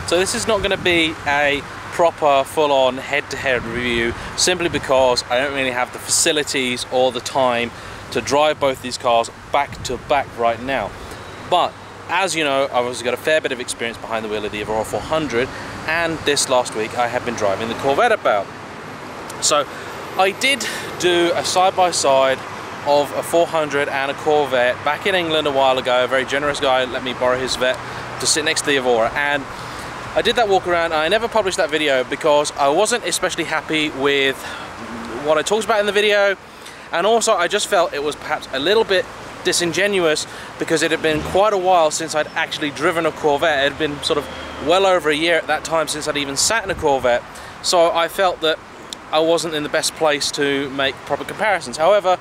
So this is not going to be a proper full-on head-to-head review, simply because I don't really have the facilities or the time to drive both these cars back to back right now. But as you know, I've also got a fair bit of experience behind the wheel of the Evora 400, and this last week I have been driving the Corvette about. So I did do a side-by-side of a 400 and a Corvette back in England a while ago. A very generous guy let me borrow his Vette to sit next to the Evora, and I did that walk around. I never published that video because I wasn't especially happy with what I talked about in the video, and also I just felt it was perhaps a little bit disingenuous because it had been quite a while since I'd actually driven a Corvette. It had been sort of well over a year at that time since I'd even sat in a Corvette, so I felt that I wasn't in the best place to make proper comparisons. However,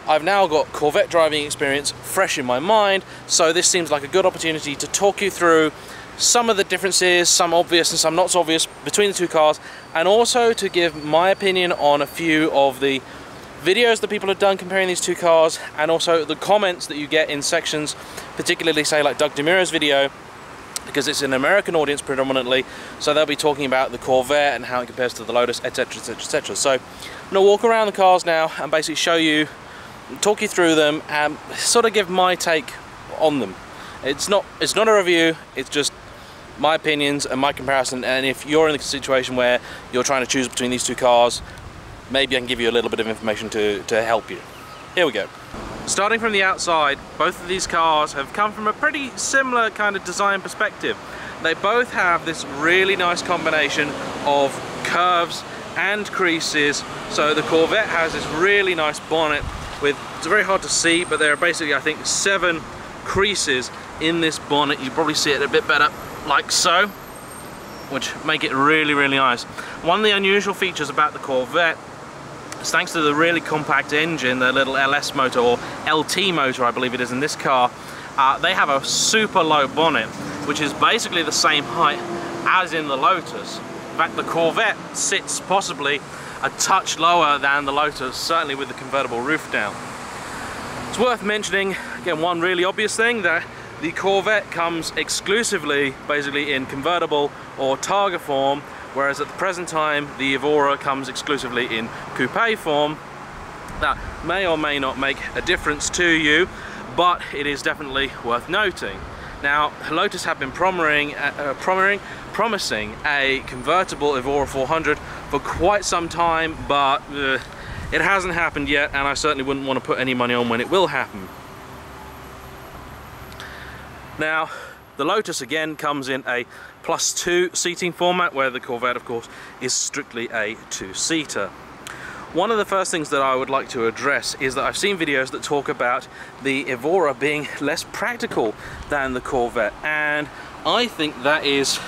I've now got Corvette driving experience fresh in my mind, so this seems like a good opportunity to talk you through some of the differences, some obvious and some not so obvious, between the two cars, and also to give my opinion on a few of the videos that people have done comparing these two cars, and also the comments that you get in sections, particularly say like Doug DeMura's video, because it's an American audience predominantly, so they'll be talking about the Corvette and how it compares to the Lotus, etc, etc, etc. So I'm going to walk around the cars now and basically show you, talk you through them, and sort of give my take on them. It's not a review, it's just my opinions and my comparison, and if you're in a situation where you're trying to choose between these two cars, maybe I can give you a little bit of information to help you. Here we go. Starting from the outside, both of these cars have come from a pretty similar kind of design perspective. They both have this really nice combination of curves and creases. So the Corvette has this really nice bonnet with, it's very hard to see, but there are basically, I think, 7 creases in this bonnet. You probably see it a bit better like so, which make it really, really nice. One of the unusual features about the Corvette, thanks to the really compact engine, the little LS motor, or LT motor I believe it is in this car, they have a super low bonnet, which is basically the same height as in the Lotus. In fact, the Corvette sits possibly a touch lower than the Lotus, certainly with the convertible roof down. It's worth mentioning, again, one really obvious thing, that the Corvette comes exclusively basically in convertible or Targa form, whereas at the present time the Evora comes exclusively in coupe form. That may or may not make a difference to you, but it is definitely worth noting. Now, Lotus have been promising a convertible Evora 400 for quite some time, but it hasn't happened yet, and I certainly wouldn't want to put any money on when it will happen. Now, the Lotus again comes in a +2 seating format, where the Corvette, of course, is strictly a 2-seater. One of the first things that I would like to address is that I've seen videos that talk about the Evora being less practical than the Corvette, and I think that is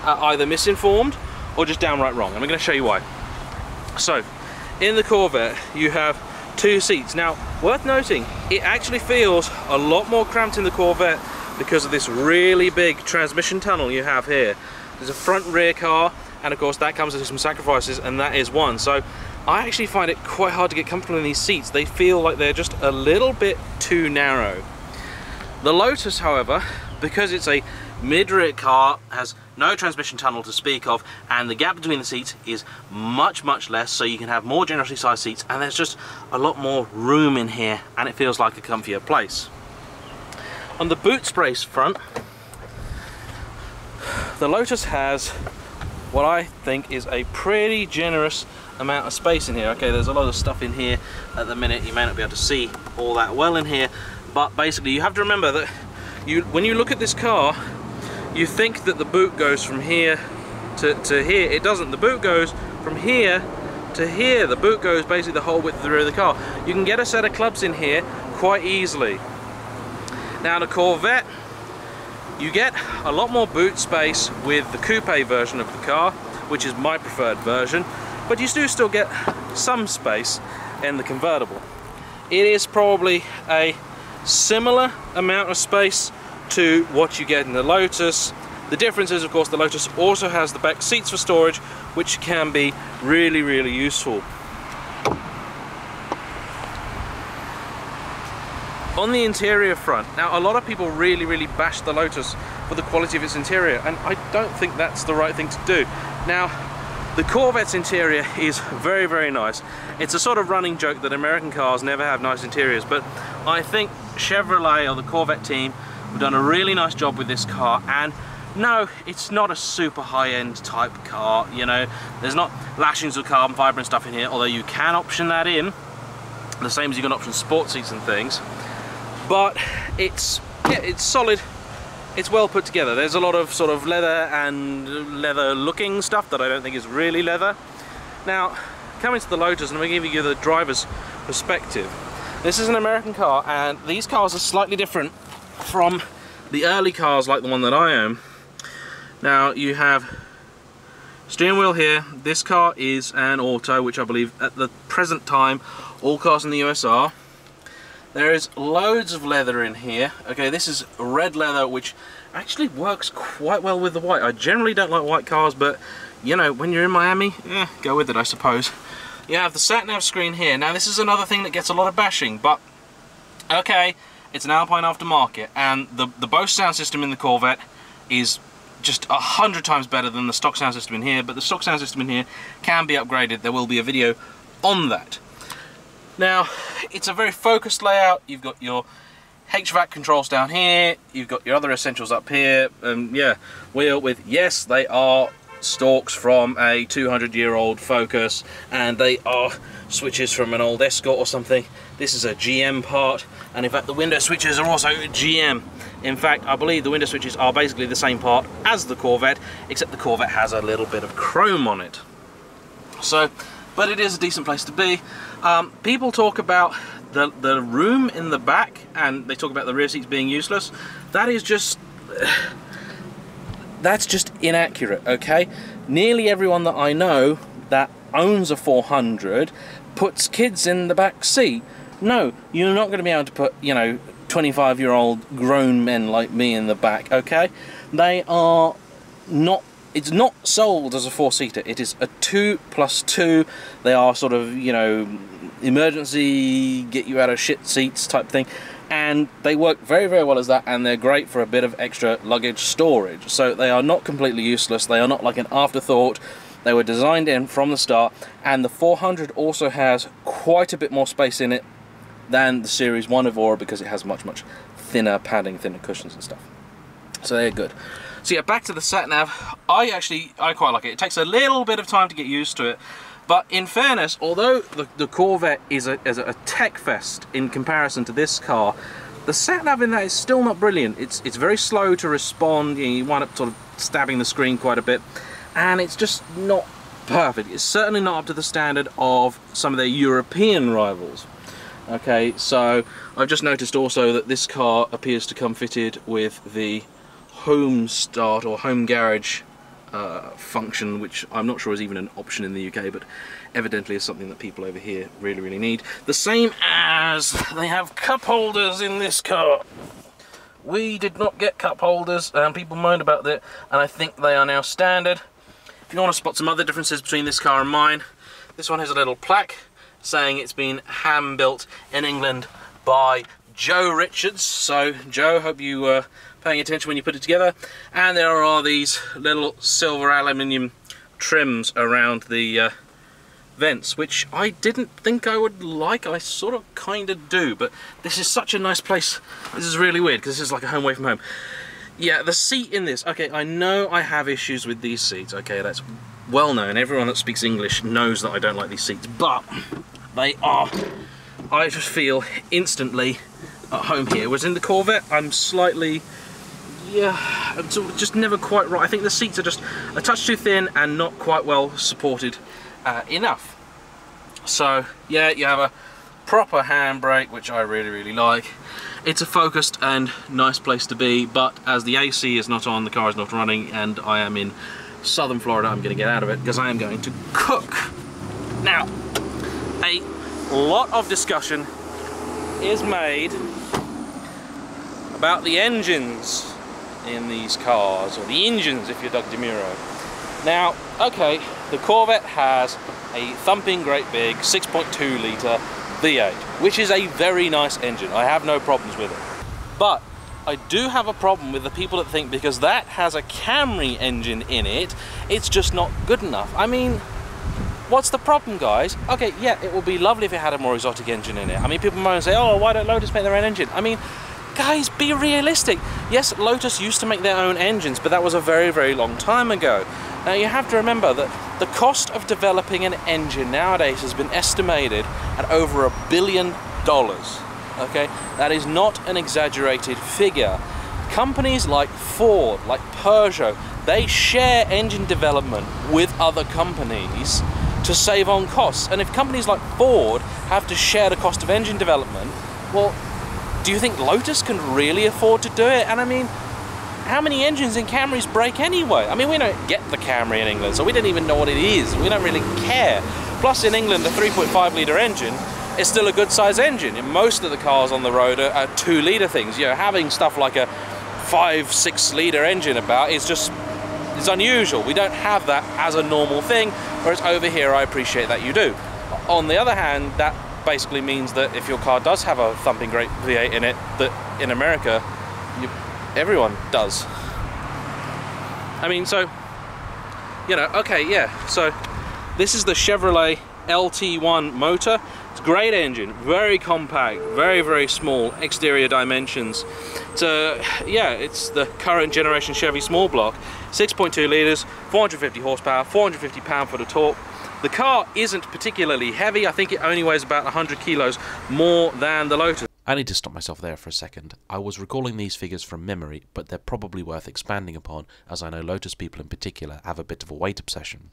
either misinformed or just downright wrong, and I'm going to show you why. So, in the Corvette, you have 2 seats. Now, worth noting, it actually feels a lot more cramped in the Corvette because of this really big transmission tunnel you have here. There's a front rear car, and of course that comes with some sacrifices, and that is one. So I actually find it quite hard to get comfortable in these seats. They feel like they're just a little bit too narrow. The Lotus, however, because it's a mid-rear car, has no transmission tunnel to speak of, and the gap between the seats is much, much less, so you can have more generously sized seats, and there's just a lot more room in here, and it feels like a comfier place. On the boot space front, the Lotus has what I think is a pretty generous amount of space in here. Okay, there's a lot of stuff in here at the minute. You may not be able to see all that well in here, but basically you have to remember that when you look at this car, you think that the boot goes from here to here. It doesn't. The boot goes from here to here. The boot goes basically the whole width of the rear of the car. You can get a set of clubs in here quite easily. Now, the Corvette, you get a lot more boot space with the coupe version of the car, which is my preferred version, but you do still get some space in the convertible. It is probably a similar amount of space to what you get in the Lotus. The difference is, of course, the Lotus also has the back seats for storage, which can be really, really useful. On the interior front, now a lot of people really bash the Lotus for the quality of its interior, and I don't think that's the right thing to do. Now, the Corvette's interior is very nice. It's a sort of running joke that American cars never have nice interiors, but I think Chevrolet or the Corvette team have done a really nice job with this car. And no, it's not a super high-end type car, you know. There's not lashings of carbon fibre and stuff in here, although you can option that in, the same as you can option sport seats and things. But it's solid, it's well put together. There's a lot of sort of leather and leather looking stuff that I don't think is really leather. Now, coming to the Lotus, and I'm going to give you the driver's perspective. This is an American car, and these cars are slightly different from the early cars like the one that I own. Now, you have steering wheel here. This car is an auto, which I believe at the present time all cars in the US are. There is loads of leather in here. Okay, this is red leather, which actually works quite well with the white. I generally don't like white cars, but you know, when you're in Miami, go with it, I suppose. You have the sat-nav screen here. Now, this is another thing that gets a lot of bashing, but okay, it's an Alpine aftermarket, and the Bose sound system in the Corvette is just 100 times better than the stock sound system in here, but the stock sound system in here can be upgraded. There will be a video on that. Now, it's a very focused layout. You've got your HVAC controls down here, you've got your other essentials up here, and yeah, wheel with, yes, they are stalks from a 200-year-old Focus, and they are switches from an old Escort or something. This is a JayEmm part, and in fact the window switches are also JayEmm. In fact, I believe the window switches are basically the same part as the Corvette, except the Corvette has a little bit of chrome on it. So, but it is a decent place to be. People talk about the room in the back, and they talk about the rear seats being useless. That is just... that's just inaccurate, okay? Nearly everyone that I know that owns a 400 puts kids in the back seat. No, you're not going to be able to put, you know, 25-year-old grown men like me in the back, okay? They are not... It's not sold as a 4-seater. It is a 2+2. They are sort of, you know, emergency, get you out of shit seats type thing. And they work very well as that, and they're great for a bit of extra luggage storage. So they are not completely useless. They are not like an afterthought. They were designed in from the start, and the 400 also has quite a bit more space in it than the Series 1 Evora, because it has much thinner padding, thinner cushions and stuff. So they're good. So yeah, back to the sat-nav. I quite like it. It takes a little bit of time to get used to it, but in fairness, although the Corvette is a tech fest in comparison to this car, the sat-nav in that is still not brilliant. It's very slow to respond. You wind up sort of stabbing the screen quite a bit, and it's just not perfect. It's certainly not up to the standard of some of their European rivals. Okay, so I've just noticed also that this car appears to come fitted with the home start or home garage function, which I'm not sure is even an option in the UK, but evidently is something that people over here really need. The same as they have cup holders in this car. We did not get cup holders, and people moaned about that, and I think they are now standard. If you want to spot some other differences between this car and mine, this one has a little plaque saying it's been hand built in England by Joe Richards. So Joe, hope you were paying attention when you put it together. And there are these little silver aluminium trims around the vents, which I didn't think I would like. I sort of kind of do, but this is such a nice place. This is really weird because this is like a home away from home. Yeah, the seat in this, okay, I know I have issues with these seats, okay, that's well known. Everyone that speaks English knows that I don't like these seats, but they are, I just feel instantly at home here. Whereas in the Corvette, I'm slightly, yeah, I'm sort of just never quite right. I think the seats are just a touch too thin and not quite well supported enough. So yeah, you have a proper handbrake, which I really like. It's a focused and nice place to be, but as the AC is not on, the car is not running, and I am in southern Florida, I'm going to get out of it because I am going to cook. Now, a lot of discussion is made about the engines in these cars, or the engines if you're Doug DeMuro. Now, okay, the Corvette has a thumping great big 6.2 litre V8, which is a very nice engine. I have no problems with it. But I do have a problem with the people that think because that has a Camry engine in it, it's just not good enough. I mean, what's the problem, guys? Okay, yeah, it would be lovely if it had a more exotic engine in it. I mean, people moan and say, oh, why don't Lotus make their own engine? I mean, guys, be realistic. Yes, Lotus used to make their own engines, but that was a very, very long time ago. Now, you have to remember that the cost of developing an engine nowadays has been estimated at over $1 billion. Okay, that is not an exaggerated figure. Companies like Ford, like Peugeot, they share engine development with other companies to save on costs. And if companies like Ford have to share the cost of engine development, well, do you think Lotus can really afford to do it? And I mean, how many engines in Camrys break anyway? I mean, we don't get the Camry in England, so we don't even know what it is. We don't really care. Plus, in England, the 3.5 litre engine is still a good size engine. And most of the cars on the road are 2 litre things. You know, having stuff like a 5-6 litre engine about is unusual. We don't have that as a normal thing, whereas over here I appreciate that you do. On the other hand, that basically means that if your car does have a thumping great V8 in it, that in America, everyone does. I mean, so, you know, okay, yeah, so this is the Chevrolet LT1 motor. It's a great engine, very compact, very, very small exterior dimensions. Yeah, it's the current generation Chevy small block, 6.2 litres, 450 horsepower, 450 pound-foot of torque. The car isn't particularly heavy. I think it only weighs about 100 kilos more than the Lotus. I need to stop myself there for a second. I was recalling these figures from memory, but they're probably worth expanding upon, as I know Lotus people in particular have a bit of a weight obsession.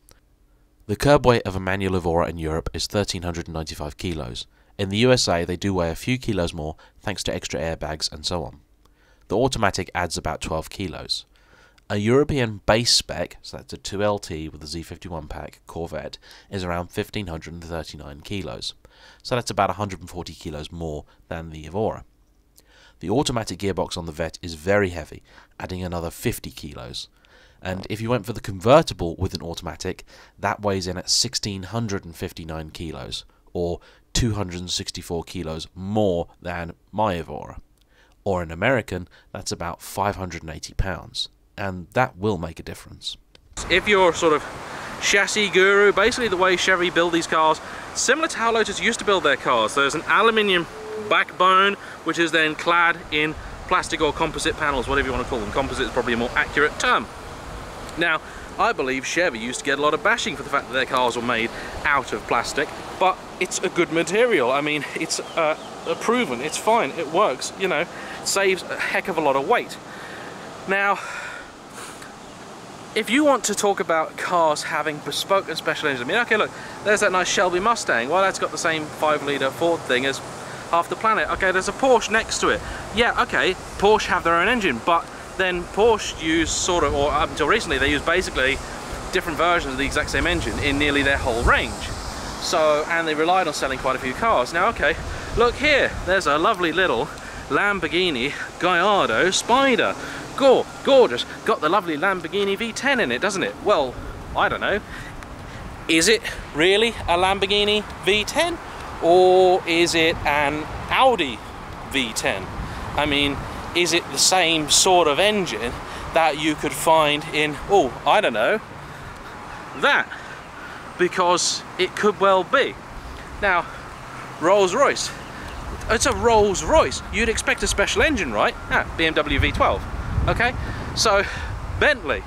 The curb weight of a manual Evora in Europe is 1,395 kilos. In the USA, they do weigh a few kilos more thanks to extra airbags and so on. The automatic adds about 12 kilos. A European base spec, so that's a 2LT with a Z51 pack Corvette, is around 1,539 kilos. So that's about 140 kilos more than the Evora. The automatic gearbox on the Vette is very heavy, adding another 50 kilos. And if you went for the convertible with an automatic, that weighs in at 1,659 kilos, or 264 kilos more than my Evora. Or in American, that's about 580 pounds. And that will make a difference. If you're sort of chassis guru, basically the way Chevy build these cars, similar to how Lotus used to build their cars. There's an aluminium backbone, which is then clad in plastic or composite panels, whatever you want to call them. Composite is probably a more accurate term. Now, I believe Chevy used to get a lot of bashing for the fact that their cars were made out of plastic, but it's a good material. I mean, it's proven, it's fine, it works, you know, it saves a heck of a lot of weight. Now, if you want to talk about cars having bespoke and special engines, I mean, okay, look, there's that nice Shelby Mustang. Well, that's got the same 5-litre Ford thing as half the planet. Okay, there's a Porsche next to it. Yeah, okay, Porsche have their own engine, but then Porsche use sort of, or up until recently, they use basically different versions of the exact same engine in nearly their whole range. So, and they relied on selling quite a few cars. Now, okay, look here, there's a lovely little Lamborghini Gallardo Spider. Gorgeous, got the lovely Lamborghini V10 in it, doesn't it? Well, I don't know. Is it really a Lamborghini V10? Or is it an Audi V10? I mean, is it the same sort of engine that you could find in, oh, I don't know, that? Because it could well be. Now, Rolls-Royce. It's a Rolls-Royce. You'd expect a special engine, right? Ah, BMW V12. Okay, so Bentley,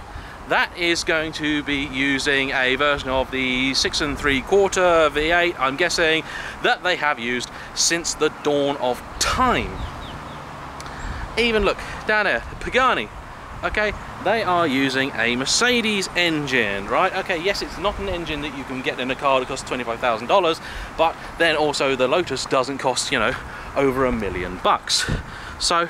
that is going to be using a version of the 6 3/4 V8, I'm guessing, that they have used since the dawn of time. Even look, down there, Pagani, okay, they are using a Mercedes engine, right? Okay, yes, it's not an engine that you can get in a car that costs $25,000, but then also the Lotus doesn't cost, you know, over $1 million. So,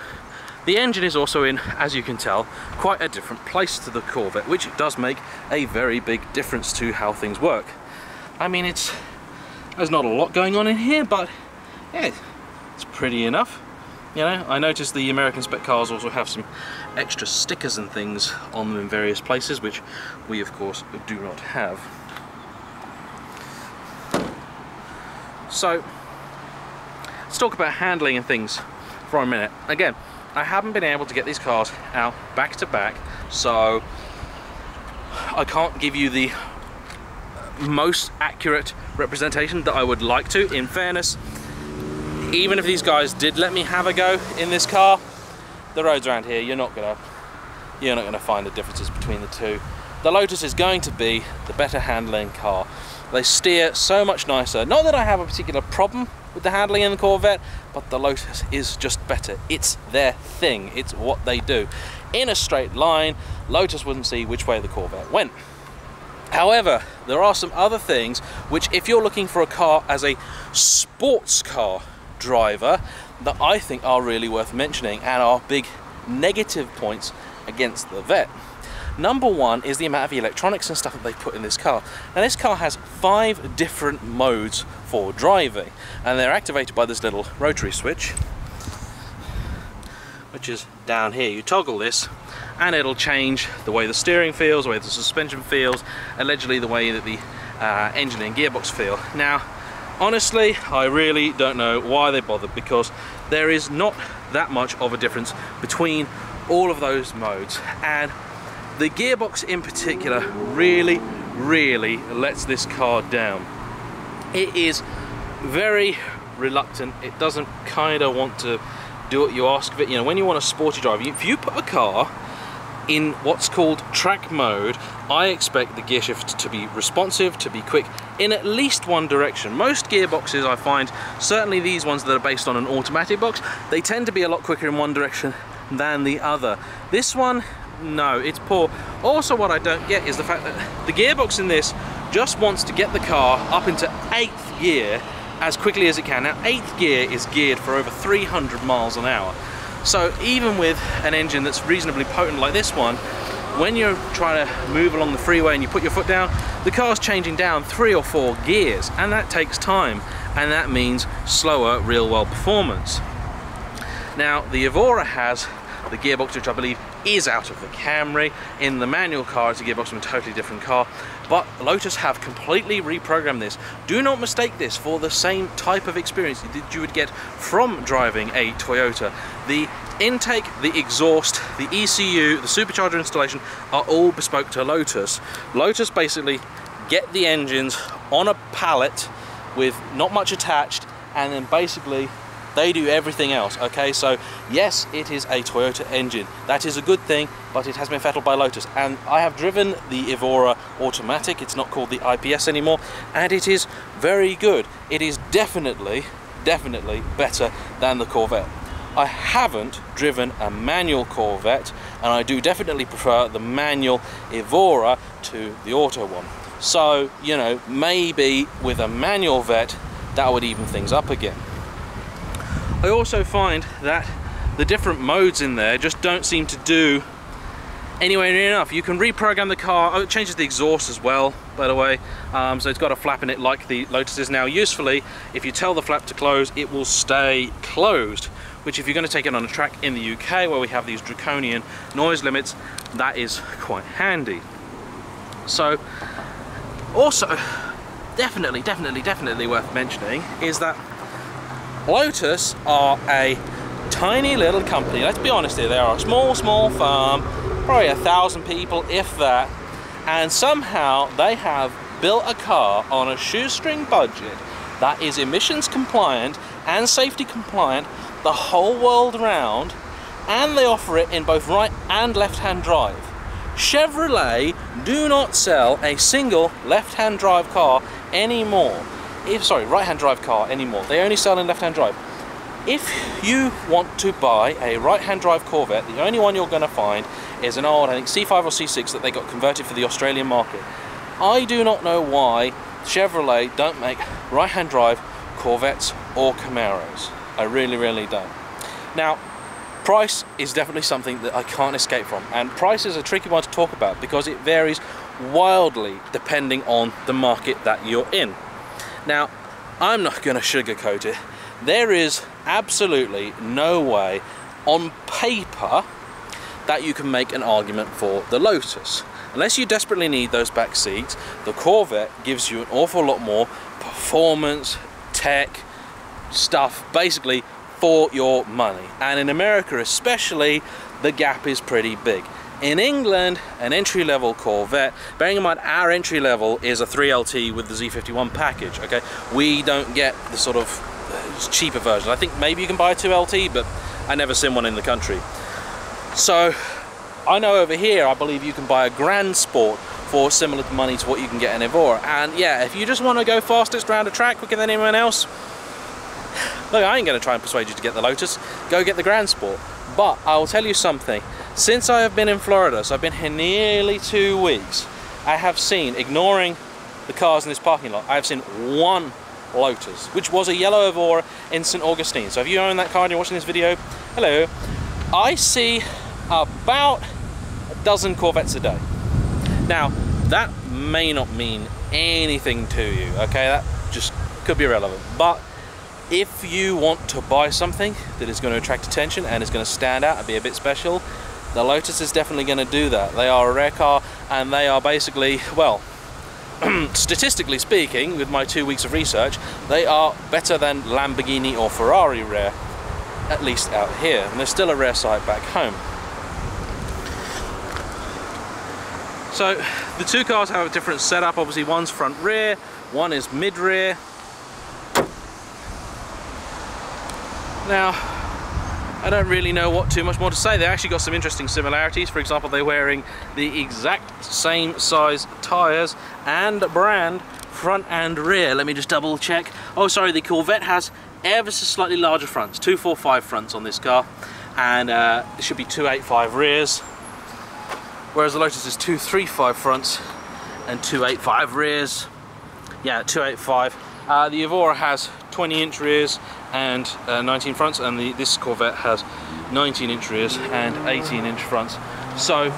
the engine is also in, as you can tell, quite a different place to the Corvette, which does make a very big difference to how things work. I mean, there's not a lot going on in here, but yeah, it's pretty enough. You know, I noticed the American spec cars also have some extra stickers and things on them in various places, which we of course do not have. So, let's talk about handling and things for a minute. Again, I haven't been able to get these cars out back to back, so I can't give you the most accurate representation that I would like to. In fairness, even if these guys did let me have a go in this car, the roads around here, you're not gonna find the differences between the two. The Lotus is going to be the better handling car. They steer so much nicer. Not that I have a particular problem with the handling in the Corvette, but the Lotus is just better. It's their thing, it's what they do. In a straight line, Lotus wouldn't see which way the Corvette went. However, there are some other things which, if you're looking for a car as a sports car driver, that I think are really worth mentioning and are big negative points against the Vette. Number one is the amount of electronics and stuff that they put in this car. Now, this car has 5 different modes for driving, and they're activated by this little rotary switch, which is down here. You toggle this and it'll change the way the steering feels, the way the suspension feels, allegedly the way that the engine and gearbox feel. Now, honestly, I really don't know why they bothered, because there is not that much of a difference between all of those modes, and the gearbox in particular really lets this car down. It is very reluctant. It doesn't kind of want to do what you ask of it. You know, when you want a sporty drive, if you put a car in what's called track mode, I expect the gear shift to be responsive, to be quick in at least one direction. Most gearboxes, I find, certainly these ones that are based on an automatic box, they tend to be a lot quicker in one direction than the other. This one, no, it's poor. Also, what I don't get is the fact that the gearbox in this just wants to get the car up into 8th gear as quickly as it can. Now, 8th gear is geared for over 300 miles an hour. So even with an engine that's reasonably potent like this one, when you're trying to move along the freeway and you put your foot down, the car's changing down 3 or 4 gears, and that takes time, and that means slower real-world performance. Now, the Evora has the gearbox, which I believe is out of the Camry. In the manual car, it's a gearbox from a totally different car, but Lotus have completely reprogrammed this. Do not mistake this for the same type of experience that you would get from driving a Toyota. The intake, the exhaust, the ECU, the supercharger installation are all bespoke to Lotus. Lotus basically get the engines on a pallet with not much attached, and then basically they do everything else. Okay, so yes, it is a Toyota engine. That is a good thing, but it has been fettled by Lotus. And I have driven the Evora automatic. It's not called the IPS anymore, and it is very good. It is definitely better than the Corvette. I haven't driven a manual Corvette, and I do definitely prefer the manual Evora to the auto one. So, you know, maybe with a manual Vette, that would even things up again. I also find that the different modes in there just don't seem to do anywhere near enough. You can reprogram the car. Oh, it changes the exhaust as well, by the way. So it's got a flap in it like the Lotus is now. Usefully, if you tell the flap to close, it will stay closed, which if you're going to take it on a track in the UK where we have these draconian noise limits, that is quite handy. So, also, definitely worth mentioning is that Lotus are a tiny little company. Let's be honest here, they are a small farm, probably 1,000 people, if that, and somehow they have built a car on a shoestring budget that is emissions compliant and safety compliant the whole world round, and they offer it in both right and left-hand drive. Chevrolet do not sell a single left-hand drive car anymore. Right-hand drive car anymore. They only sell in left-hand drive. If you want to buy a right-hand drive Corvette, the only one you're going to find is an old, I think, C5 or C6 that they got converted for the Australian market. I do not know why Chevrolet don't make right-hand drive Corvettes or Camaros. I really don't. Now, price is definitely something that I can't escape from, and price is a tricky one to talk about because it varies wildly depending on the market that you're in. Now, I'm not going to sugarcoat it. There is absolutely no way on paper that you can make an argument for the Lotus. Unless you desperately need those back seats, the Corvette gives you an awful lot more performance, tech, stuff basically for your money. And in America especially, the gap is pretty big. In England, an entry-level Corvette, bearing in mind our entry level is a 3LT with the Z51 package, okay? We don't get the sort of cheaper version. I think maybe you can buy a 2LT, but I never seen one in the country. So I know over here, I believe you can buy a Grand Sport for similar money to what you can get in Evora. And yeah, if you just want to go fastest round a track quicker than anyone else, look, I ain't going to try and persuade you to get the Lotus. Go get the Grand Sport. But I will tell you something. Since I have been in Florida, so I've been here nearly 2 weeks, I have seen, ignoring the cars in this parking lot, I have seen one Lotus, which was a yellow Evora in St. Augustine. So if you own that car and you're watching this video, hello. I see about a dozen Corvettes a day. Now, that may not mean anything to you, okay? That just could be irrelevant. But if you want to buy something that is going to attract attention and is going to stand out and be a bit special, the Lotus is definitely going to do that. They are a rare car, and they are basically, well, statistically speaking, with my 2 weeks of research, they are better than Lamborghini or Ferrari rare, at least out here. And they're still a rare sight back home. So the two cars have a different setup. Obviously, one's front rear, one is mid rear. Now, I don't really know what too much more to say. They actually got some interesting similarities. For example, they're wearing the exact same size tyres and brand, front and rear. Let me just double check. Oh, sorry, the Corvette has ever so slightly larger fronts, 245 fronts on this car, and it should be 285 rears, whereas the Lotus is 235 fronts and 285 rears. Yeah, 285. The Evora has 20-inch rears and 19 fronts, and this Corvette has 19-inch rears and 18-inch fronts. So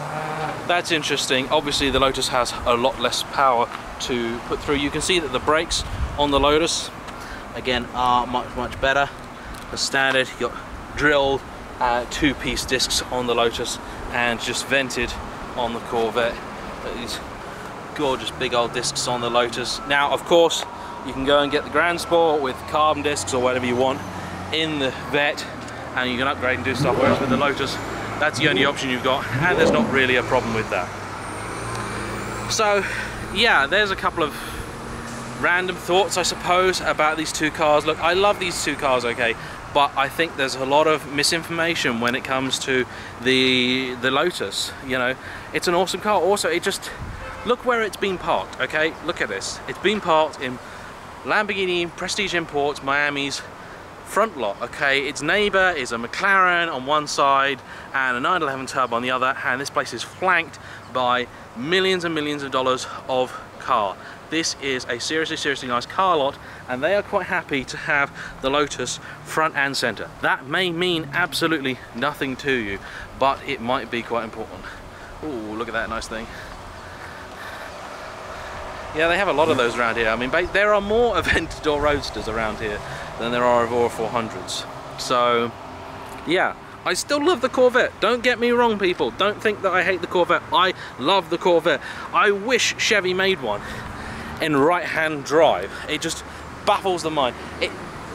that's interesting. Obviously the Lotus has a lot less power to put through. You can see that the brakes on the Lotus, again, are much better. As standard, you got drilled two-piece discs on the Lotus and just vented on the Corvette. These gorgeous big old discs on the Lotus. Now, of course, you can go and get the Grand Sport with carbon discs or whatever you want in the Vette, and you can upgrade and do stuff, whereas with the Lotus, that's the only option you've got, and there's not really a problem with that. So yeah, there's a couple of random thoughts, I suppose, about these two cars. Look, I love these two cars, okay, but I think there's a lot of misinformation when it comes to the Lotus. You know, it's an awesome car. Also, it just, look where it's been parked, okay? Look at this. It's been parked in Lamborghini Prestige Imports Miami's front lot, okay? Its neighbor is a McLaren on one side and a 911 Turbo on the other, and this place is flanked by millions and millions of dollars of car. This is a seriously nice car lot, and they are quite happy to have the Lotus front and center. That may mean absolutely nothing to you, but it might be quite important. Ooh, look at that nice thing. Yeah, they have a lot of those around here. I mean, there are more Aventador Roadsters around here than there are Evora 400s. So, yeah, I still love the Corvette. Don't get me wrong, people. Don't think that I hate the Corvette. I love the Corvette. I wish Chevy made one in right-hand drive. It just baffles the mind.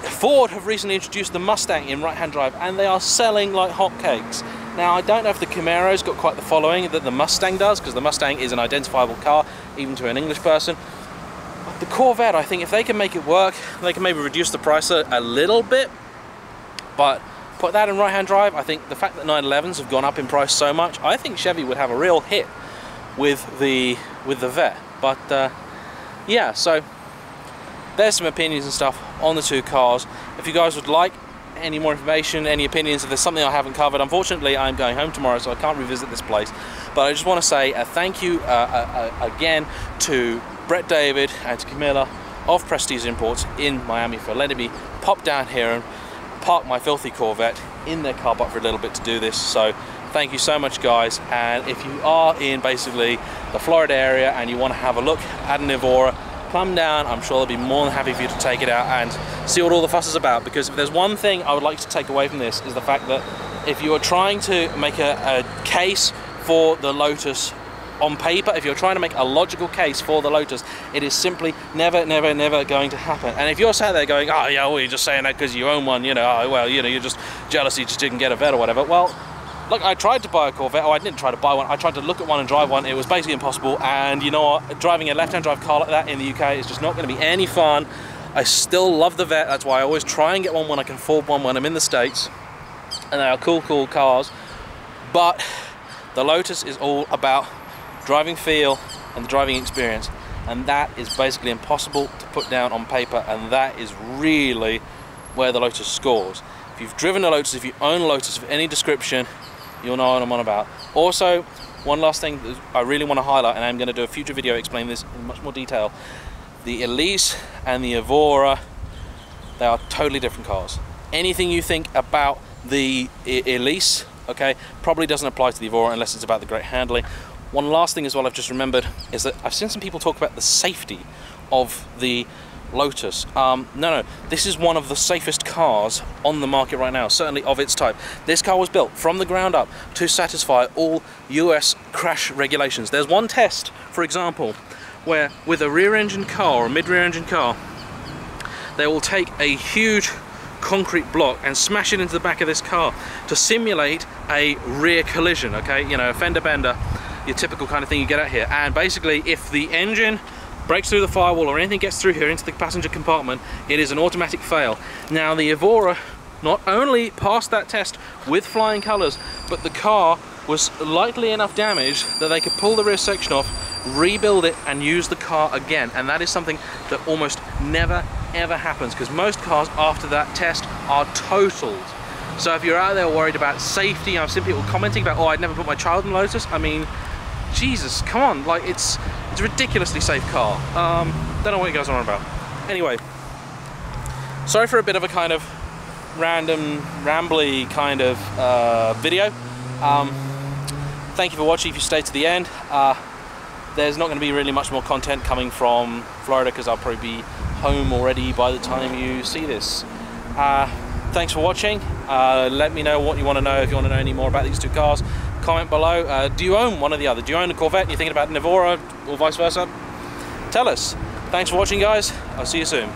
Ford have recently introduced the Mustang in right-hand drive, and they are selling like hotcakes. Now, I don't know if the Camaro's got quite the following that the Mustang does, because the Mustang is an identifiable car, even to an English person. But the Corvette, I think if they can make it work, they can maybe reduce the price a little bit, but put that in right-hand drive. I think the fact that 911s have gone up in price so much, I think Chevy would have a real hit with the Vette. But yeah, so there's some opinions and stuff on the two cars. If you guys would like any more information, any opinions, if there's something I haven't covered, unfortunately I'm going home tomorrow, so I can't revisit this place, but I just want to say thank you again to Brett David and to Camilla of Prestige Imports in Miami for letting me pop down here and park my filthy Corvette in their car park for a little bit to do this. So thank you so much, guys. And if you are in basically the Florida area and you want to have a look at an Evora, come down. I'm sure they'll be more than happy for you to take it out and see what all the fuss is about, because if there's one thing I would like to take away from this, is the fact that if you are trying to make a case for the Lotus on paper, if you're trying to make a logical case for the Lotus, it is simply never going to happen. And if you're sat there going, oh yeah, well, you're just saying that because you own one, you know, oh, well, you know, you're just jealous you just didn't get a Vette or whatever. Well, look, I tried to buy a Corvette. Oh, I didn't try to buy one. I tried to look at one and drive one. It was basically impossible. And you know what? Driving a left-hand drive car like that in the UK is just not going to be any fun. I still love the Vette. That's why I always try and get one when I can afford one when I'm in the States. And they are cool cars. But the Lotus is all about driving feel and the driving experience. And that is basically impossible to put down on paper. And that is really where the Lotus scores. If you've driven a Lotus, if you own a Lotus of any description, you'll know what I'm on about. Also, one last thing that I really want to highlight, and I'm going to do a future video explaining this in much more detail. The Elise and the Evora, they are totally different cars. Anything you think about the Elise, okay, probably doesn't apply to the Evora unless it's about the great handling. One last thing as well I've just remembered is that I've seen some people talk about the safety of the Lotus. No, this is one of the safest cars on the market right now, certainly of its type. This car was built from the ground up to satisfy all US crash regulations. There's one test, for example, where with a rear-engine car or a mid-rear engine car, they will take a huge concrete block and smash it into the back of this car to simulate a rear collision, okay, you know, a fender bender, your typical kind of thing you get out here. And basically, if the engine breaks through the firewall or anything gets through here into the passenger compartment, it is an automatic fail. Now the Evora not only passed that test with flying colours, but the car was lightly enough damaged that they could pull the rear section off, rebuild it and use the car again. And that is something that almost never ever happens, because most cars after that test are totaled. So if you're out there worried about safety, I've seen people commenting about, oh, I'd never put my child in Lotus. I mean, Jesus, come on, like it's a ridiculously safe car. Don't know what you guys are on about. Anyway, sorry for a bit of a kind of random, rambly kind of video. Thank you for watching if you stayed to the end. There's not going to be really much more content coming from Florida because I'll probably be home already by the time you see this. Thanks for watching. Let me know what you want to know if you want to know any more about these two cars. Comment below. Do you own one or the other? Do you own a Corvette and you're thinking about an Evora or vice versa? Tell us. Thanks for watching, guys. I'll see you soon.